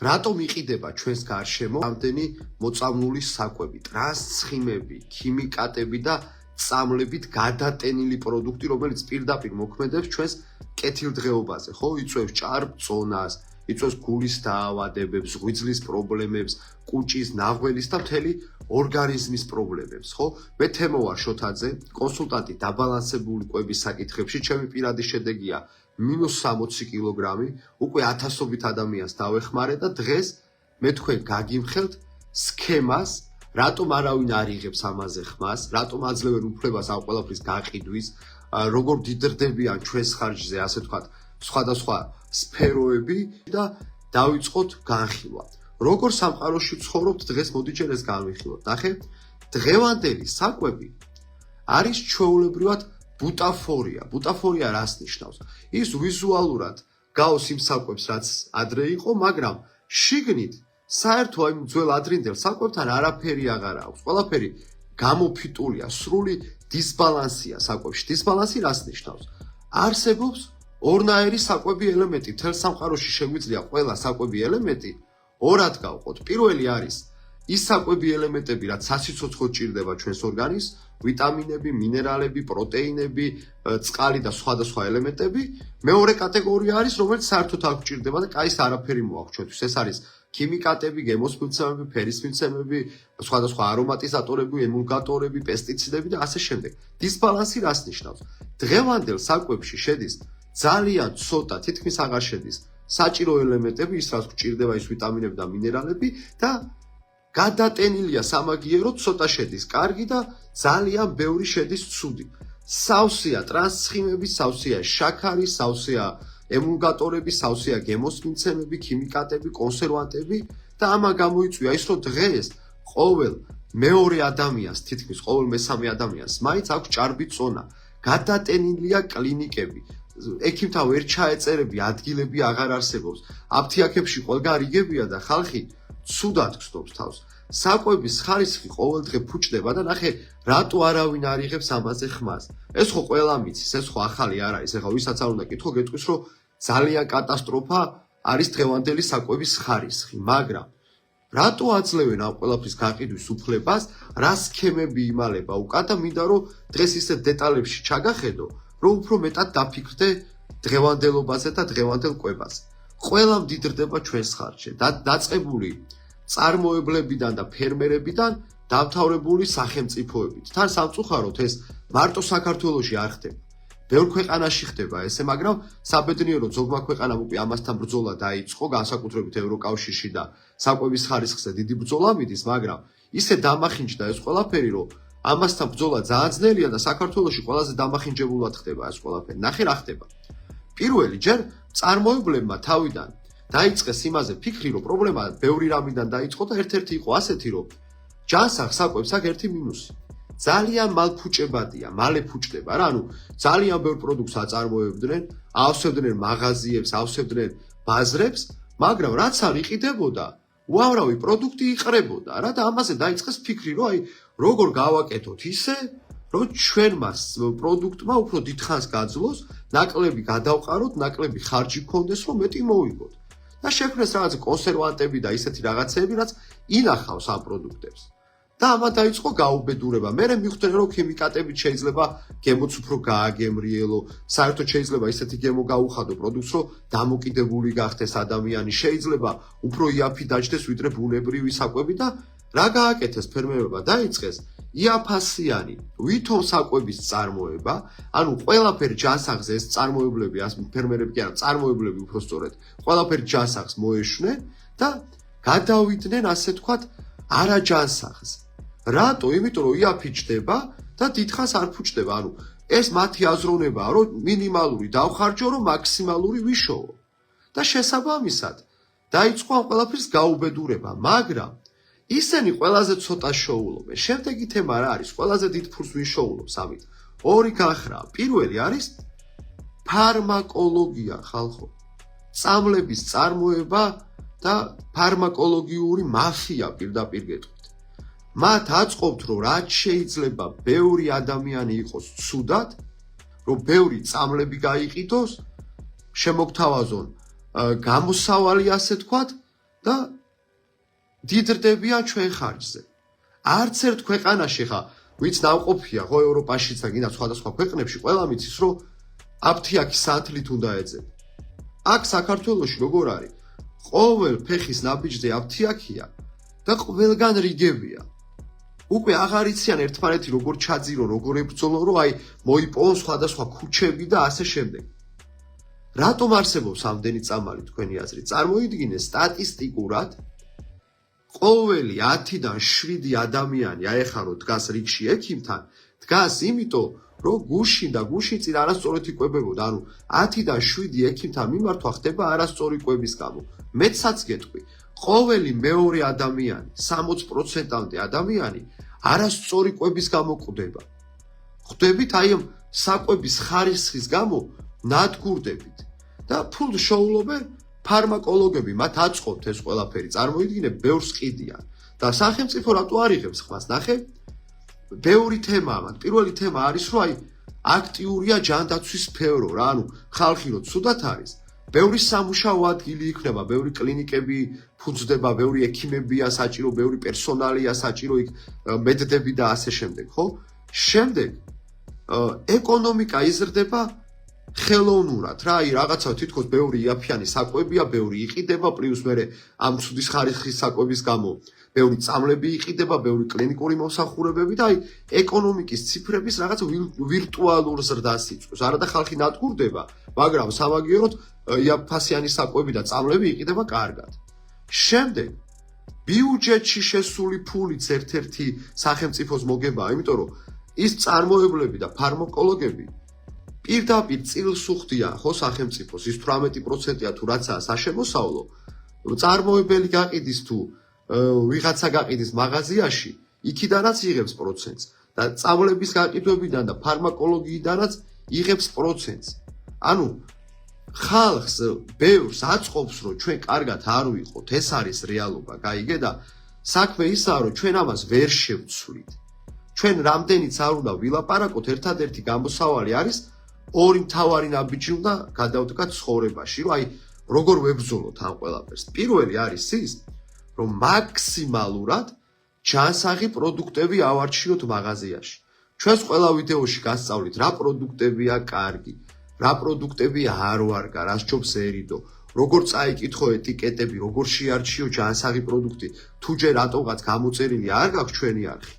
რატომ იყიდება ჩვენს გარშემო ამდენი მოწამლული საკვები, ტრანსცხიმები, ქიმიკატები და წამლებით გადატენილი პროდუქტი, რომელიც პირდაპირ მოქმედებს ჩვენს კეთილდღეობაზე, ხო? იწვევს ჭარბწონას, იწვევს გულის დაავადებებს, ღვიძლის პრობლემებს, კუჭის, ნაღველის და მთელი ორგანიზმის პრობლემებს, ხო? მე თემო ვარ შოთაძე, კონსულტანტი დაბალანსებული კვების საკითხებში, ჩემი პირადი შედეგია -60 კილოგრამი, უკვე ათასობით ადამიანს დავეხმარე და დღეს მე თქვენ გაგიმხელთ სქემას, რატომ არავინ არ იღებს ამაზე ხმას, რატომ აძლევენ უფლებას ამ ყველაფრის გაყიდვის, როგორ დიდრდებიან ჩვენს ხარჯზე, ასე ვთქვათ, სხვადასხვა სფეროები და დავიწყოთ განხილვა. როგორ სამყაროში ვცხოვრობთ დღეს, მოდი ჯერ ეს განვიხილოთ. ნახე, დღევანდელი საკვები არის ჩვეულებრივად ბუტაფორია. ბუტაფორია რას ნიშნავს? ის ვიზუალურად გავს იმ საკვებს, რაც ადრე იყო, მაგრამ შიგნით საერთო იმ ძველ ადრინდელ საკვებთან არაფერი აღარ აქვს. ყველაფერი გამოფიტულია, სრული დისბალანსია საკვებში. დისბალანსი რას ნიშნავს? არსებობს ორნაირი საკვები ელემენტი. მთელ სამყაროში შეგვიძლია ყველა საკვები ელემენტი ორად გავყოთ. პირველი არის ის საკვები ელემენტები, რაც სასიცოცხლოდ ჭირდება ჩვენს ორგანიზმს, ვიტამინები, მინერალები, პროტეინები, წყალი და სხვადასხვა ელემენტები. მეორე კატეგორია არის, რომელიც საერთოდ არ გვჭირდება და კაის არაფერი მოაქვს ჩვენთვის. ეს არის ქიმიკატები, გემოს მილცემები, ფერის მილცემები, სხვადასხვა არომატიზატორები, ემულგატორები, პესტიციდები და ასე შემდეგ. დისბალანსი რას ნიშნავს? დღევანდელ საკვებში შედის ძალიან ცოტა, თითქმის აღარ შედის საჭირო ელემენტები, ის რაც გვჭირდება, ის ვიტამინები და მინერალები და გადატენილია სამაგიეროდ, ცოტა შედის კარგი და ძალიან ბევრი შედის ცუდი. სავსეა ტრანსცხიმები, სავსეა შაქარი, სავსეა ემულგატორები, სავსეა გემოს მილცემები, ქიმიკატები, კონსერვანტები და ამან გამოიწვია ის, რომ დღეს ყოველ მეორე ადამიანს, თითქმის ყოველ მესამე ადამიანს მაინც აქვს ჭარბი წონა. გადატენილია კლინიკები. ექიმთან ვერ ჩაეწერები, ადგილები აღარ არსებობს. აფთიაქებში ყველგან რიგებია და ხალხი ცუდად გრძნობს თავს. საკვების ხარისხი ყოველდღე ფუჭდება და ნახე, რატო არავინ არ იღებს ამაზე ხმას. ეს ხო ყველა მიცის, ეს ხო ახალი არ არის. ეხლა ვისაც არ უნდა კითხო, გეტყვის, რომ ძალიან კატასტროფა არის დღევანდელი საკვების ხარისხი, მაგრამ რატო აძლევენ ამ ყველაფრის გაყიდვის უფლებას, რა სქემები იმალება უკან და მინდა რომ დღეს ისეთ დეტალებში ჩაგახედო, რომ უფრო მეტად დაფიქრდე დღევანდელობაზე და დღევანდელ კვებაზე. ყველა მდიდრდება ჩვენს ხარჯზე, დაწყებული წარმოებლებიდან და ფერმერებიდან დამთავრებული სახელმწიფოებით. თან სამწუხაროდ ეს მარტო საქართველოში არ ხდება. ბევრ ქვეყანაში ხდება ესე, მაგრამ საბედნიეროდ ზოგმა ქვეყანამ უკვე ამასთან ბრძოლა დაიწყო, განსაკუთრებით ევროკავშირში და საკვების ხარისხზე დიდი ბრძოლა მიდის, მაგრამ ისე დამახინჯდა ეს ყველაფერი, რომ ამასთან ბრძოლა ძალიან ძნელია და საქართველოში ყველაზე დამახინჯებულად ხდება ეს ყველაფერი. ნახე რა ხდება. პირველი ჯერ წარმოებლებმა თავიდან დაიწყეს იმაზე ფიქრი, რომ პრობლემა ბევრი რამიდან დაიწყო და ერთ-ერთი იყო ასეთი, რომ ჯანსაღ საკვებს აქვს ერთი მინუსი. ძალიან მალფუჭებადია, მალე ფუჭდება რა, ანუ ძალიან ბევრ პროდუქტს აწარმოებდნენ, ავსებდნენ მაღაზიებს, ავსებდნენ ბაზრებს, მაგრამ რაც არ იყიდებოდა, უამრავი პროდუქტი იყრებოდა რა და ამაზე დაიწყეს ფიქრი, რომ აი როგორ გავაკეთოთ ისე, რომ ჩვენმა პროდუქტმა უფრო დიდხანს გაძლოს, ნაკლები გადავყაროთ, ნაკლები ხარჯი გქონდეს, რომ მეტი მოვიგოთ. და შექმნეს რაღაც კონსერვანტები და ისეთი რაღაცეები, რაც ინახავს ამ პროდუქტებს. და ამათ დაიწყო გაუბედურება. მერე მიხვდნენ, რომ ქიმიკატებით შეიძლება გემოც უფრო გააგემრიელო, საერთოდ შეიძლება ისეთი გემო გაუხადო პროდუქტს, რომ დამოკიდებული გახდეს ადამიანი, შეიძლება უფრო იაფი დაჯდეს, ვიდრე ბუნებრივი საკვები და რა გააკეთეს ფერმერებმა? დაიწყეს იაფასიანი ვითომ საკვების წარმოება, ანუ ყველაფერი ჯანსაღზე ეს წარმოებლები, ფერმერები კი არა, წარმოებლები უფრო სწორედ, ყველაფერი ჯანსაღს მოეშვნენ და გადავიდნენ, ასე ვთქვათ, არაჯანსაღზე. რატო? იმიტომ რომ იაფი ჯდება და დიდხანს არ ფუჭდება. ანუ ეს მათი აზროვნებაა, რომ მინიმალური დავხარჯო, რომ მაქსიმალური ვიშოვო. და შესაბამისად დაიწყო ამ ყველაფრის გაუბედურება, მაგრამ ისინი ყველაზე ცოტა შოულობენ. შემდეგი თემა რა არის? ყველაზე დიდ ფულს ვინ შოულობს ამით? ორი გახრაა. პირველი არის ფარმაკოლოგია, ხალხო. წამლების წარმოება და ფარმაკოლოგიური მაფია პირდაპირ გეტყვით. მათ აწყობთ, რომ რაც შეიძლება ბევრი ადამიანი იყოს ცუდად, რომ ბევრი წამლები გაიყიდოს, შემოგთავაზონ გამოსავალი, ასე თქვათ, და დიდრდებიან ჩვენ ხარჯზე. არც ერთ ქვეყანაში ხა ვიც ნავყოფია ხო ევროპაშიც და კიდევ სხვადასხვა ქვეყნებში ყველა მიცის რომ აფთიაქი სანთლით უნდა ეძებ. აქ საქართველოში როგორ არის? ყოველ ფეხის ნაბიჯზე აფთიაქია და ყველგან რიგებია. უკვე აღარ იციან ერთმანეთი როგორ ჩაძირო, როგორ ებრძოლო, რომ აი მოიპოვონ სხვადასხვა ქუჩები და ასე შემდეგ. რატომ არსებობს ამდენი წამალი თქვენი აზრით? წარმოიდგინე სტატისტიკურად ყოველი 10-დან 7 ადამიანი აეხა რომ დგას რიგში ექიმთან, დგას იმიტომ რომ გუშინ და გუშინ წინ არასწორად იკვებებოდა, ანუ 10-დან 7 ექიმთან მიმართვა ხდება არასწორი კვების გამო. მეცაც გეტყვი, ყოველი მეორე ადამიანი, 60%-მდე ადამიანი არასწორი კვების გამო კვდება. ხვდებით აი ამ საკვების ხარისხის გამო ნადგურდებით და ფულს შოულობენ ფარმაკოლოგები, მათ აწყობთ ეს ყველაფერი, წარმოიდგინე, ბევრს ყიდიან და სახელმწიფო რატო არ იღებს ხმას? ნახე, ბევრი თემაა მათ. პირველი თემა არის, რომ აი აქტიურია ჯანდაცვის სფერო რა, ანუ ხალხი რო ცუდად არის, ბევრი სამუშაო ადგილი იქნება, ბევრი კლინიკები ფუძდება, ბევრი ექიმებია საჭირო, ბევრი პერსონალია საჭირო, იქ მედდები და ასე შემდეგ, ხო? შემდეგ ეკონომიკა იზრდება ხელოვნურად რა, აი რაღაცა თითქოს ბევრი იაფიანი საკვებია, ბევრი იყიდება, პლუს მე ამ ცუდის ხარისხის საკვების გამო ბევრი წამლები იყიდება, ბევრი კლინიკური მომსახურებები და აი ეკონომიკის ციფრების რაღაც ვირტუალურ ზრდას იწვევს. არა და ხალხი ნადგურდება, მაგრამ სამაგიეროდ იაფფასიანი საკვები და წამლები იყიდება კარგად. შემდეგ ბიუჯეტში შესული ფულიც ერთ-ერთი სახელმწიფოს მოგებაა, იმიტომ რომ ის წარმოებლები და ფარმაკოლოგები პირდაპირ წილს უხდიან ხო სახელმწიფოს, ის 18%-ია თუ რაცაა საშემოსავლო, წარმოებელი გაყიდის თუ ვიღაცა გაყიდის მაღაზიაში, იქიდანაც იღებს პროცენტს და წამლების გაყიდვებიდან და ფარმაკოლოგიიდანაც იღებს პროცენტს. ანუ ხალხს ბევრს აწყობს, რომ ჩვენ კარგად არ ვიყოთ, ეს არის რეალობა, გაიგე და საქმე ისაა, რომ ჩვენ ამას ვერ შევცვლით. ჩვენ რამდენიც არ უნდა ვილაპარაკოთ, ერთადერთი გამოსავალი არის ორი მთავარი ნაბიჯი უნდა გადავდგათ ცხოვრებაში, რომ აი როგორ ვებრძოლოთ ამ ყველაფერს. პირველი არის ის, რომ მაქსიმალურად ჯანსაღი პროდუქტები ავარჩიოთ მაღაზიაში. ჩვენს ყველა ვიდეოში გასწავლით რა პროდუქტებია კარგი, რა პროდუქტები არ ვარგა, რა სჯობს ერიდო, როგორ წაიკითხო ეტიკეტები, როგორ შეარჩიო ჯანსაღი პროდუქტი, თუ ჯერ რატომღაც გამოწერილი არ გაქვს ჩვენი არხი.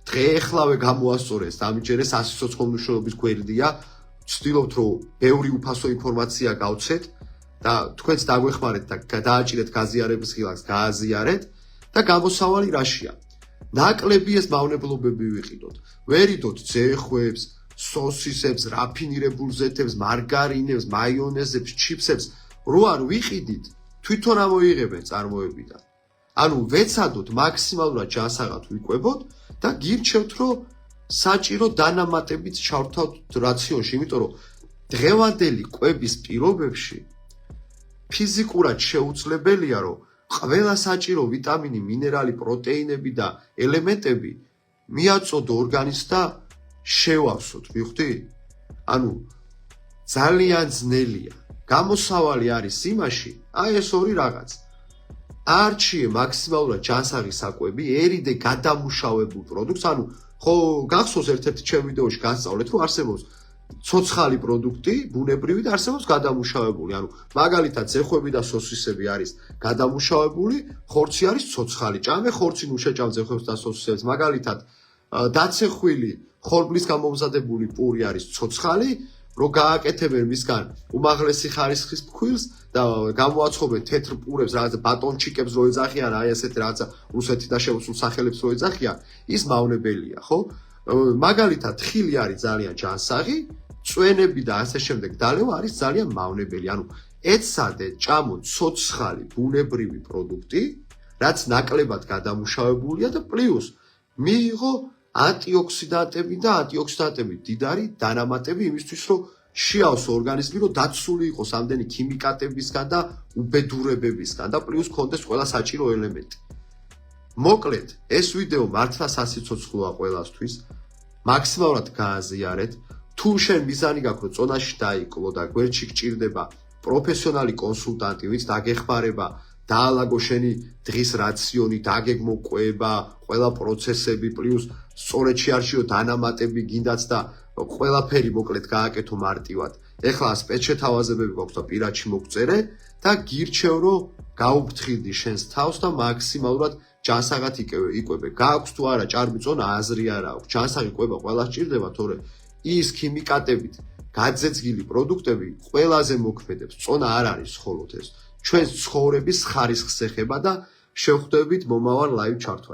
დღეახლავე გამოასწორეს, დამიჯერეს 100 სოციალური მნიშვნელობის გვერდია, ვცდილობთ რომ ბევრი უფასო ინფორმაცია გავცეთ და თქვენც დაგვეხმარეთ და დააჭირეთ გაზიარების ღილაკს, გააზიარეთ და გამოსავალი რაშია? ნაკლები ეს მავნებლობები ვიყიდოთ. ვერიდოთ ძეხვებს, სოსისებს, რაფინირებულ ზეთებს, მარგარინებს, მაიონეზებს, ჩიფსებს, რო არ ვიყიდით, თვითონ ამოიღებენ წარმოებიდან. ანუ ვეცადოთ მაქსიმალურად ჯანსაღად ვიკვებოთ და გირჩევთ რომ საჭირო დანამატებით ჩავთავთ რაციონში, იმიტომ რომ დღევანდელი კვების პირობებში ფიზიკურად შეუძლებელია რომ ყველა საჭირო ვიტამინი, მინერალი, პროტეინები და ელემენტები მიაწოდო ორგანიზმს და შევავსოთ, მივხვდი? ანუ ძალიან ძნელია. გამოსავალი არის იმაში, აი ეს ორი რაღაც. არჩიე მაქსიმალურად ჯანსაღი საკვები, ერიდე გადამუშავებულ პროდუქტს, ანუ ხო გახსოვს ერთ-ერთი ჩემ ვიდეოში გასწავლეთ, რომ არსებობს ცოცხალი პროდუქტი, ბუნებრივი და არსებობს გადამუშავებული. ანუ მაგალითად ზეხვები და სოსისები არის გადამუშავებული, ხორცი არის ცოცხალი. ჭამე ხორცი, ნუ შეჭამ ზეხვებს და სოსისებს. მაგალითად დაცეხვილი ხორბლისგან მომზადებული პური არის ცოცხალი, რო გააკეთებენ მისგან უმაღლესი ხარისხის ფქვილს და გამოაცხობენ თეთრ პურებს, რაღაცა ბატონჩიკებს რო ეძახიან, აი ესეთი რაღაცა რუსეთიდან შემოსულ სახელებს რო ეძახიან, ის მავნებელია, ხო? მაგალითად ხილი არის ძალიან ჯანსაღი, წვენები და ასე შემდეგ დალევა არის ძალიან მავნებელი. ანუ ეცადეთ ჭამოთ ცოცხალი ბუნებრივი პროდუქტი, რაც ნაკლებად გადამუშავებულია და პლუს მიიღო ანტიოქსიდანტები და ანტიოქსიდანტები დიდარი დანამატები იმისთვის, რომ შეავსო ორგანიზმი, რომ დაცული იყოს ამდენი ქიმიკატებისგან და უბედურებებისგან და პლუს კონდეს ყველა საჭირო ელემენტი. მოკლედ, ეს ვიდეო მართლა სასიცოცხლოა ყველასთვის. მაქსიმალურად გააზიარეთ. თუ შენ მიზანი გაქვს, რომ წონაში დაიკლო და გვერდში გჭირდება პროფესიონალი კონსულტანტი, ვინც დაგეხმარება დაალაგო შენი დღის რაციონი, დაგეგმო კვება, ყველა პროცესები, პლუს სწორედ შეარჩიო დანამატები გინდაც და ყველაფერი მოკლედ გააკეთო მარტივად. ეხლა სპეცშეთავაზებები გვაქვს და პირადში მოგწერე და გირჩევ რომ გაუფრთხილდი შენს თავს და მაქსიმალურად ჯანსაღად იკვებე. გააქვს თუ არა ჭარბი წონა, აზრი არ აქვს. ჯანსაღი კვება ყველა სჭირდება, თორე ის ქიმიკატებით გაძეძგილი პროდუქტები ყველაზე მოქმედებს. წონა არ არის მხოლოდ ეს. ჩვენს ცხოვრების ხარისხს ეხება და შევხვდებით მომავალ ლაივ ჩართვაში.